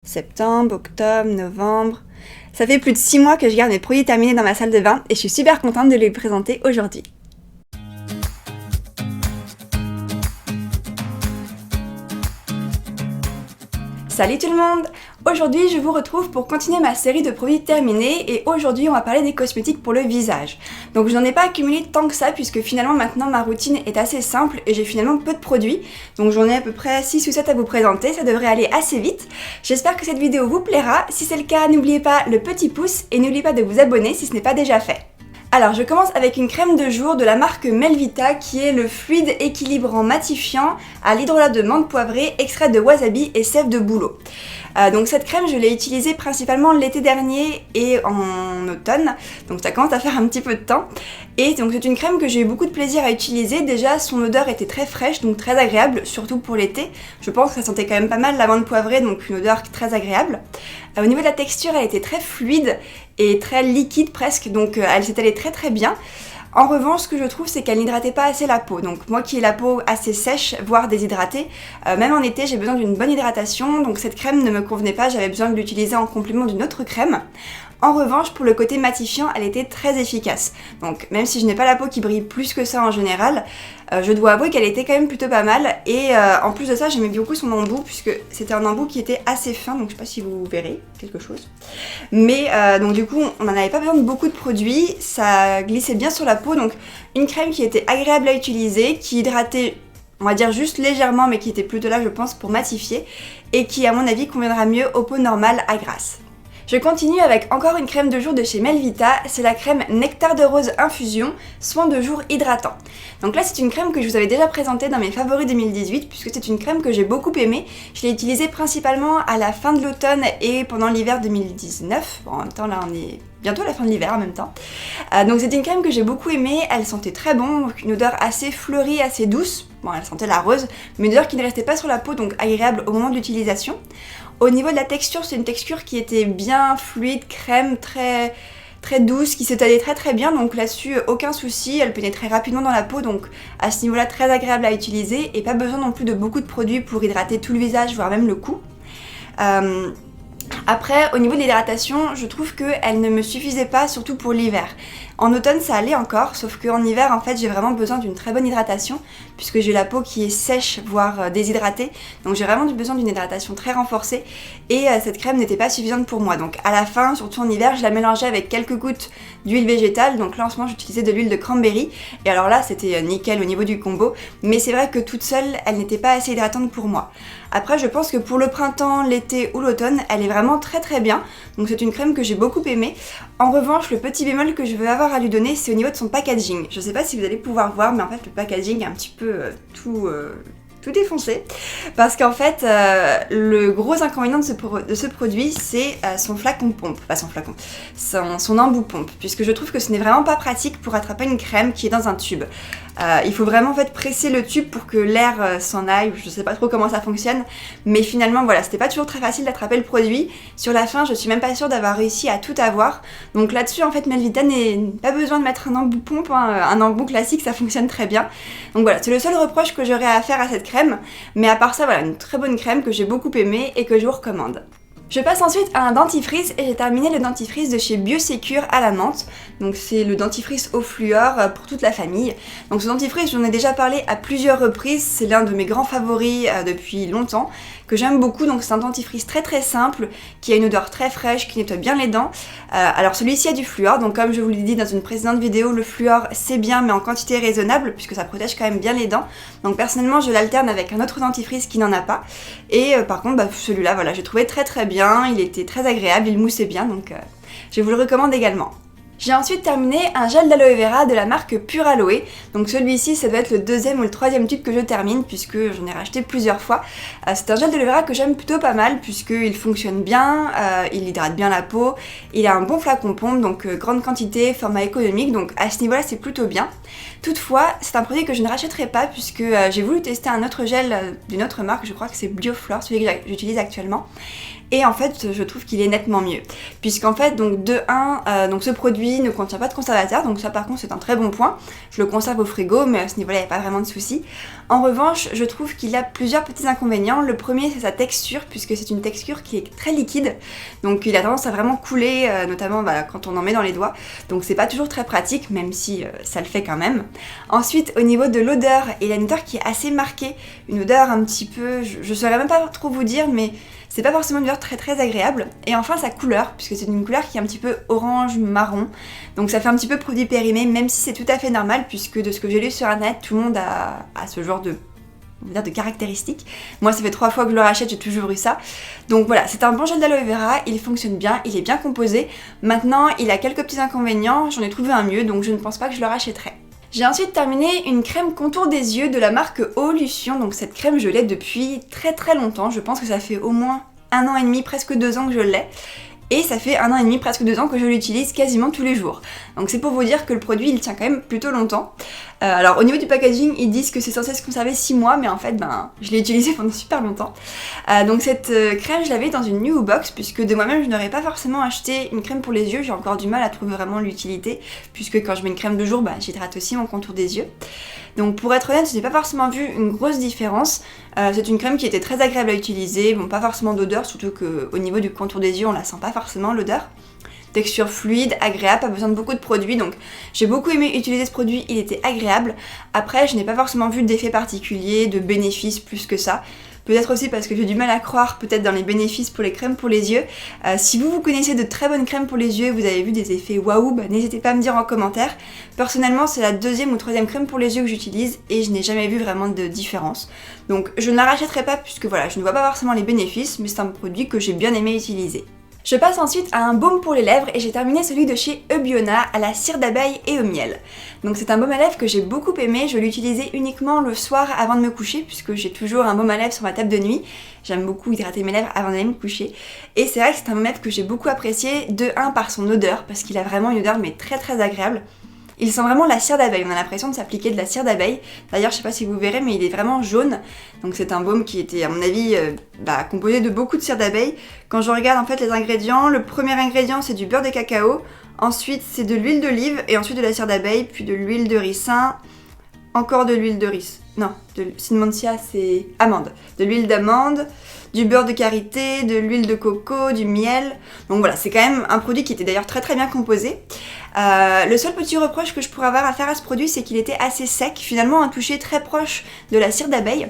Septembre, octobre, novembre... Ça fait plus de 6 mois que je garde mes produits terminés dans ma salle de bain et je suis super contente de les présenter aujourd'hui. Salut tout le monde! Aujourd'hui je vous retrouve pour continuer ma série de produits terminés et aujourd'hui on va parler des cosmétiques pour le visage. Donc je n'en ai pas accumulé tant que ça puisque finalement maintenant ma routine est assez simple et j'ai finalement peu de produits. Donc j'en ai à peu près 6 ou 7 à vous présenter, ça devrait aller assez vite. J'espère que cette vidéo vous plaira, si c'est le cas n'oubliez pas le petit pouce et n'oubliez pas de vous abonner si ce n'est pas déjà fait. Alors je commence avec une crème de jour de la marque Melvita qui est le fluide équilibrant matifiant à l'hydrolat de menthe poivrée, extrait de wasabi et sève de bouleau. Donc cette crème je l'ai utilisée principalement l'été dernier et en automne, donc ça commence à faire un petit peu de temps. Et donc c'est une crème que j'ai eu beaucoup de plaisir à utiliser. Déjà son odeur était très fraîche, donc très agréable, surtout pour l'été. Je pense que ça sentait quand même pas mal la menthe poivrée, donc une odeur très agréable. Au niveau de la texture, elle était très fluide et très liquide presque, donc elle s'étalait très bien. En revanche, ce que je trouve, c'est qu'elle n'hydratait pas assez la peau. Donc moi qui ai la peau assez sèche, voire déshydratée, même en été, j'ai besoin d'une bonne hydratation. Donc cette crème ne me convenait pas, j'avais besoin de l'utiliser en complément d'une autre crème. En revanche, pour le côté matifiant, elle était très efficace. Donc même si je n'ai pas la peau qui brille plus que ça en général, je dois avouer qu'elle était quand même plutôt pas mal. Et en plus de ça, j'aimais beaucoup son embout, puisque c'était un embout qui était assez fin, donc je sais pas si vous verrez quelque chose. Mais donc du coup, on n'en avait pas besoin de beaucoup de produits, ça glissait bien sur la peau, donc une crème qui était agréable à utiliser, qui hydratait, on va dire juste légèrement, mais qui était plutôt là, je pense, pour matifier, et qui, à mon avis, conviendra mieux aux peaux normales à grasse. Je continue avec encore une crème de jour de chez Melvita, c'est la crème Nectar de Rose Infusion, soin de jour hydratant. Donc là c'est une crème que je vous avais déjà présentée dans mes favoris 2018 puisque c'est une crème que j'ai beaucoup aimée. Je l'ai utilisée principalement à la fin de l'automne et pendant l'hiver 2019. Bon, en même temps là on est bientôt à la fin de l'hiver en même temps. Donc c'est une crème que j'ai beaucoup aimée, elle sentait très bon, donc une odeur assez fleurie, assez douce. Bon elle sentait la rose, mais une odeur qui ne restait pas sur la peau, donc agréable au moment de l'utilisation. Au niveau de la texture, c'est une texture qui était bien fluide, crème, très douce, qui s'étalait très bien, donc là-dessus aucun souci, elle pénétrait rapidement dans la peau, donc à ce niveau-là très agréable à utiliser et pas besoin non plus de beaucoup de produits pour hydrater tout le visage, voire même le cou. Après, au niveau de l'hydratation, je trouve qu'elle ne me suffisait pas, surtout pour l'hiver. En automne, ça allait encore, sauf qu'en hiver, en fait, j'ai vraiment besoin d'une très bonne hydratation, puisque j'ai la peau qui est sèche, voire déshydratée. Donc j'ai vraiment besoin d'une hydratation très renforcée, et cette crème n'était pas suffisante pour moi. Donc à la fin, surtout en hiver, je la mélangeais avec quelques gouttes d'huile végétale. Donc là, en ce moment, j'utilisais de l'huile de cranberry, et alors là, c'était nickel au niveau du combo. Mais c'est vrai que toute seule, elle n'était pas assez hydratante pour moi. Après, je pense que pour le printemps, l'été ou l'automne, elle est vraiment très bien. Donc c'est une crème que j'ai beaucoup aimée. En revanche, le petit bémol que je veux avoir à lui donner, c'est au niveau de son packaging. Je sais pas si vous allez pouvoir voir, mais en fait, le packaging est un petit peu tout défoncé. Parce qu'en fait, le gros inconvénient de ce produit, c'est son flacon pompe. Pas son flacon, son embout pompe. Puisque je trouve que ce n'est vraiment pas pratique pour attraper une crème qui est dans un tube. Il faut vraiment en fait presser le tube pour que l'air s'en aille, je sais pas trop comment ça fonctionne, mais finalement voilà, c'était pas toujours très facile d'attraper le produit. Sur la fin, je suis même pas sûre d'avoir réussi à tout avoir, donc là-dessus en fait Melvita n'a pas besoin de mettre un embout pompe, hein. Un embout classique ça fonctionne très bien. Donc voilà, c'est le seul reproche que j'aurais à faire à cette crème, mais à part ça voilà, une très bonne crème que j'ai beaucoup aimée et que je vous recommande. Je passe ensuite à un dentifrice et j'ai terminé le dentifrice de chez Biosecure à la menthe. Donc c'est le dentifrice au fluor pour toute la famille. Donc ce dentifrice, j'en ai déjà parlé à plusieurs reprises, c'est l'un de mes grands favoris depuis longtemps, que j'aime beaucoup. Donc c'est un dentifrice très simple, qui a une odeur très fraîche, qui nettoie bien les dents. Alors celui-ci a du fluor, donc comme je vous l'ai dit dans une précédente vidéo, le fluor c'est bien mais en quantité raisonnable, puisque ça protège quand même bien les dents. Donc personnellement je l'alterne avec un autre dentifrice qui n'en a pas. Et par contre celui-là voilà, j'ai trouvé très bien. Il était très agréable, il moussait bien, donc je vous le recommande également. J'ai ensuite terminé un gel d'aloe vera de la marque Pure Aloe. Donc celui-ci, ça doit être le deuxième ou le troisième tube que je termine puisque j'en ai racheté plusieurs fois. C'est un gel d'aloe vera que j'aime plutôt pas mal puisqu'il fonctionne bien, il hydrate bien la peau, il a un bon flacon pompe, donc grande quantité, format économique, donc à ce niveau-là c'est plutôt bien. Toutefois, c'est un produit que je ne rachèterai pas puisque j'ai voulu tester un autre gel d'une autre marque, je crois que c'est Bioflore, celui que j'utilise actuellement. et en fait je trouve qu'il est nettement mieux. Puisqu'en fait donc de 1, donc ce produit ne contient pas de conservateur, donc ça par contre c'est un très bon point. Je le conserve au frigo mais à ce niveau-là il n'y a pas vraiment de souci. En revanche je trouve qu'il a plusieurs petits inconvénients. Le premier c'est sa texture, puisque c'est une texture qui est très liquide, donc il a tendance à vraiment couler, notamment quand on en met dans les doigts, donc c'est pas toujours très pratique, même si ça le fait quand même. Ensuite au niveau de l'odeur, il a une odeur qui est assez marquée, une odeur un petit peu, je saurais même pas trop vous dire, mais c'est pas forcément une odeur très agréable. Et enfin sa couleur, puisque c'est une couleur qui est un petit peu orange marron, donc ça fait un petit peu produit périmé, même si c'est tout à fait normal, puisque de ce que j'ai lu sur internet, tout le monde a ce genre de caractéristiques. Moi ça fait 3 fois que je le rachète, j'ai toujours eu ça. Donc voilà, c'est un bon gel d'aloe vera, il fonctionne bien, il est bien composé. Maintenant il a quelques petits inconvénients, j'en ai trouvé un mieux, donc je ne pense pas que je le rachèterai. J'ai ensuite terminé une crème contour des yeux de la marque Evolution. Donc cette crème je l'ai depuis très longtemps, je pense que ça fait au moins 1 an et demi, presque 2 ans que je l'ai. Et ça fait 1 an et demi, presque 2 ans que je l'utilise quasiment tous les jours. Donc c'est pour vous dire que le produit il tient quand même plutôt longtemps. Alors au niveau du packaging, ils disent que c'est censé se conserver 6 mois, mais en fait je l'ai utilisé pendant super longtemps. Donc cette crème je l'avais dans une new box, puisque de moi-même je n'aurais pas forcément acheté une crème pour les yeux. J'ai encore du mal à trouver vraiment l'utilité, puisque quand je mets une crème de jour, j'hydrate aussi mon contour des yeux. Donc pour être honnête, je n'ai pas forcément vu une grosse différence. C'est une crème qui était très agréable à utiliser, bon pas forcément d'odeur, surtout qu'au niveau du contour des yeux on la sent pas forcément l'odeur. Texture fluide, agréable, pas besoin de beaucoup de produits, donc j'ai beaucoup aimé utiliser ce produit, il était agréable. Après je n'ai pas forcément vu d'effet particulier, de bénéfices plus que ça. Peut-être aussi parce que j'ai du mal à croire peut-être dans les bénéfices pour les crèmes pour les yeux. Si vous connaissez de très bonnes crèmes pour les yeux et vous avez vu des effets waouh, n'hésitez pas à me dire en commentaire. Personnellement c'est la 2e ou 3e crème pour les yeux que j'utilise et je n'ai jamais vu vraiment de différence. Donc je ne la rachèterai pas puisque voilà, je ne vois pas forcément les bénéfices, mais c'est un produit que j'ai bien aimé utiliser. Je passe ensuite à un baume pour les lèvres et j'ai terminé celui de chez Eubiona à la cire d'abeille et au miel. Donc c'est un baume à lèvres que j'ai beaucoup aimé, je l'utilisais uniquement le soir avant de me coucher puisque j'ai toujours un baume à lèvres sur ma table de nuit. J'aime beaucoup hydrater mes lèvres avant d'aller me coucher. Et c'est vrai que c'est un baume à lèvres que j'ai beaucoup apprécié, de 1 par son odeur, parce qu'il a vraiment une odeur mais très agréable. Il sent vraiment la cire d'abeille, on a l'impression de s'appliquer de la cire d'abeille. D'ailleurs, je sais pas si vous verrez, mais il est vraiment jaune. Donc c'est un baume qui était, à mon avis, composé de beaucoup de cire d'abeille. Quand je regarde en fait les ingrédients, le premier ingrédient c'est du beurre de cacao. Ensuite c'est de l'huile d'olive et ensuite de la cire d'abeille, puis de l'huile de ricin. Encore de l'huile de riz. Non, de cinnamon chia c'est amande. De l'huile d'amande, du beurre de karité, de l'huile de coco, du miel. Donc voilà, c'est quand même un produit qui était d'ailleurs très bien composé. Le seul petit reproche que je pourrais avoir à faire à ce produit, c'est qu'il était assez sec. Finalement, un toucher très proche de la cire d'abeille.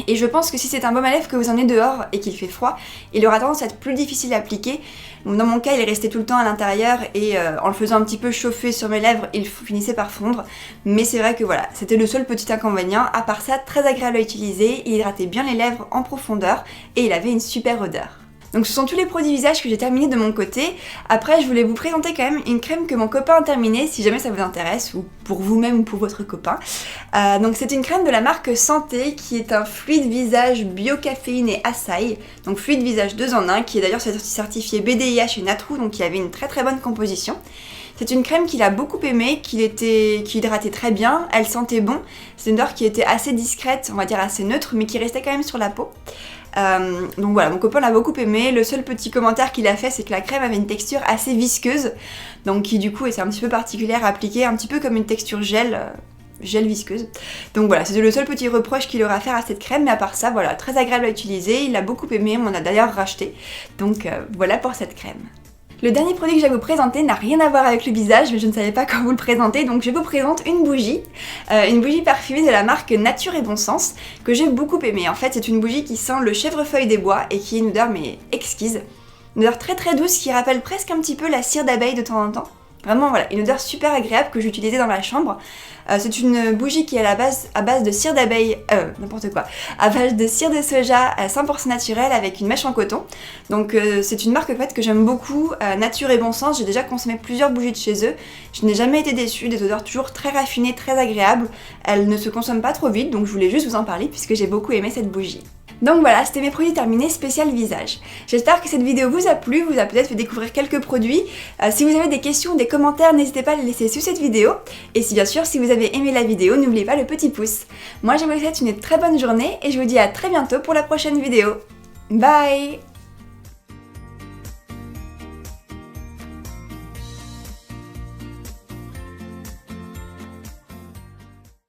Et je pense que si c'est un baume à lèvres que vous emmenez dehors et qu'il fait froid, il aura tendance à être plus difficile à appliquer. Donc dans mon cas, il est resté tout le temps à l'intérieur et en le faisant un petit peu chauffer sur mes lèvres, il finissait par fondre. Mais c'est vrai que voilà, c'était le seul petit inconvénient. À part ça, très agréable à utiliser, il hydratait bien les lèvres en profondeur et il avait une super odeur. Donc ce sont tous les produits visage que j'ai terminés de mon côté. Après je voulais vous présenter quand même une crème que mon copain a terminée, si jamais ça vous intéresse, ou pour vous-même ou pour votre copain. Donc c'est une crème de la marque Santé qui est un fluide visage biocaféiné açaï. Donc fluide visage 2 en 1 qui est d'ailleurs certifié BDIH et Natrou, donc qui avait une très bonne composition. C'est une crème qu'il a beaucoup aimée, qui hydratait très bien, elle sentait bon. C'est une odeur qui était assez discrète, on va dire assez neutre, mais qui restait quand même sur la peau. Donc voilà, mon copain l'a beaucoup aimé. Le seul petit commentaire qu'il a fait, c'est que la crème avait une texture assez visqueuse, donc qui du coup était un petit peu particulière à appliquer, un petit peu comme une texture gel visqueuse. Donc voilà, c'est le seul petit reproche qu'il aura à faire à cette crème, mais à part ça, voilà, très agréable à utiliser, il l'a beaucoup aimé, on m'en a d'ailleurs racheté. Donc voilà pour cette crème. Le dernier produit que je vais vous présenter n'a rien à voir avec le visage, mais je ne savais pas comment vous le présenter, donc je vous présente une bougie parfumée de la marque Nature et Bon Sens, que j'ai beaucoup aimée. En fait, c'est une bougie qui sent le chèvrefeuille des bois et qui est une odeur mais exquise. Une odeur très douce qui rappelle presque un petit peu la cire d'abeille de temps en temps. Vraiment voilà, une odeur super agréable que j'utilisais dans ma chambre. C'est une bougie qui est à base de cire d'abeille, à base de cire de soja 100% naturelle avec une mèche en coton. Donc c'est une marque en fait que j'aime beaucoup, Nature et Bon Sens. J'ai déjà consommé plusieurs bougies de chez eux. Je n'ai jamais été déçue, des odeurs toujours très raffinées, très agréables. Elles ne se consomment pas trop vite, donc je voulais juste vous en parler puisque j'ai beaucoup aimé cette bougie. Donc voilà, c'était mes produits terminés spécial visage. J'espère que cette vidéo vous a plu, vous a peut-être fait découvrir quelques produits. Si vous avez des questions ou des commentaires, n'hésitez pas à les laisser sous cette vidéo. Et si bien sûr, si vous avez aimé la vidéo, n'oubliez pas le petit pouce. Moi, je vous souhaite une très bonne journée et je vous dis à très bientôt pour la prochaine vidéo. Bye!